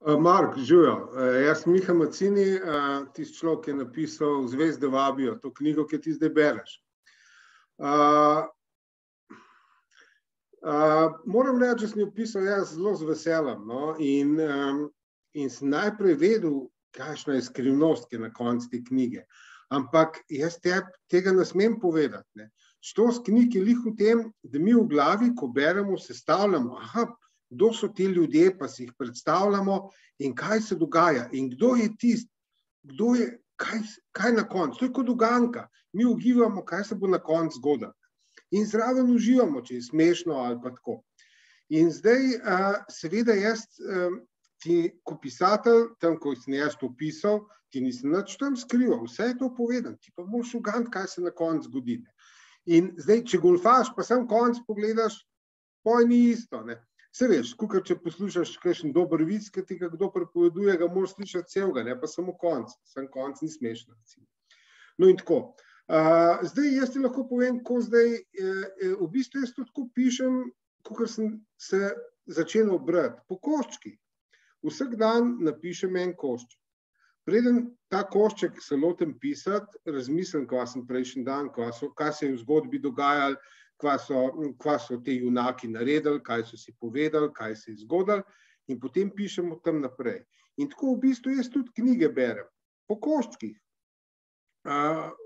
Mark, živijo. Jaz sem Miha Macini, tisti človek, ki je napisal Zvezde vabijo, to knjigo, ki ti zdaj bereš. Moram reči, da sem jo pisal jaz zelo z veseljem, no? In sem najprej vedel, kakšna je skrivnost, ki je na koncu te knjige. Ampak jaz tega ne smem povedati, ne. Štos knjig je lih v tem, da mi v glavi, ko beremo, sestavljamo, kdo so ti ljudje, pa si jih predstavljamo in kaj se dogaja in kdo je tisti, kaj na koncu. To je kot uganka. Mi ugibamo, kaj se bo na koncu zgodilo. In zraven uživamo, če je smešno ali pa tako. In zdaj, seveda jaz, ti kot pisatelj, tam, ko sem jaz to pisal, ti nisem nič tam skrival, vse je to povedano, ti pa moraš ugant, kaj se na koncu zgodi. In zdaj, če golfaš, pa sam konc pogledaš, poj ni isto, ne. Se veš, kakor če poslušaš kakšen dober vic, ki ti ga kdo pripoveduje, ga moraš slišati celega, ne pa samo konc. Sam konc ni smešno. No in tako. Zdaj, jaz ti lahko povem, ko zdaj, v bistvu jaz to tako pišem, kakor sem se začel brati, po koščkih. Vsak dan napišem en košček. Preden ta košček se lotem pisati, razmislim, kaj sem prejšnji dan, kaj se je v zgodbi dogajalo, kaj so te junaki naredili, kaj so si povedali, kaj se je zgodilo, in potem pišemo tam naprej. In tako v bistvu jaz tudi knjige berem, po koščkih.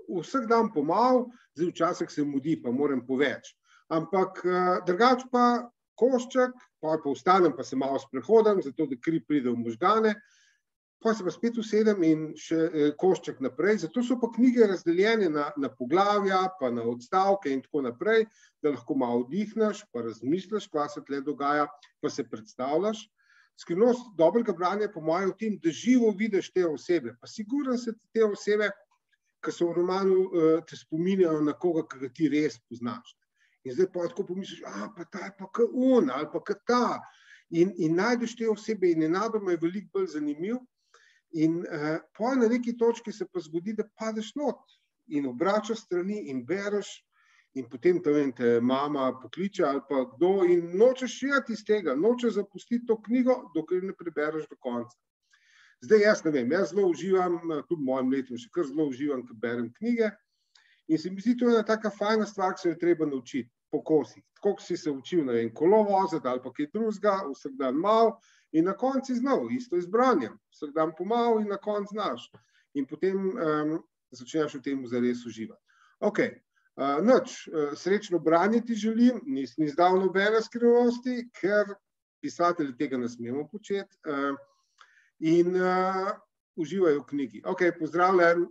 Vsak dan pomalo, zdaj včasih se mudi, pa moram poveč. Ampak drugače pa košček, pa vstanem, pa se malo sprehodim, zato da kri pride v možgane, pa se pa spet usedem in še košček naprej. Zato so pa knjige razdeljene na poglavja, pa na odstavke in tako naprej, da lahko malo vdihneš, pa razmisliš, kaj se tle dogaja, pa se predstavljaš. Skrivnost dobrega branja po mojem v tem, da živo vidiš te osebe. Pa sigurno se te osebe, ki so v romanu, te spominjajo na koga, ki ga ti res poznaš. In zdaj pa tako pomisliš, pa ta je pa ka on, ali pa ka ta. In najdeš te osebe in nenadoma je veliko bolj zanimiv. In pol na neki točki se pa zgodi, da padeš not in obračaš strani in bereš in potem te mama pokliče ali pa kdo in nočeš iti iz tega, nočeš zapustiti to knjigo, dokler ne prebereš do konca. Zdaj jaz ne vem, jaz zelo uživam, tudi v mojem letu še kar zelo uživam, ko berem knjige in se mi zdi to ena taka fajna stvar, ki se jo treba naučiti po kosih. Tako ko si se učil, ne vem, kolo voziti ali pa kaj drugega, vsak dan malo, in na koncu znal, isto je z branjem. Vsak dan pomalo in na koncu znaš. In potem začneš v tem zares uživati. Okej, nič, srečno branje ti želim, nisem izdal nobene skrivnosti, ker pisatelji tega ne smemo početi in uživaj v knjigi. Okej, pozdravljen.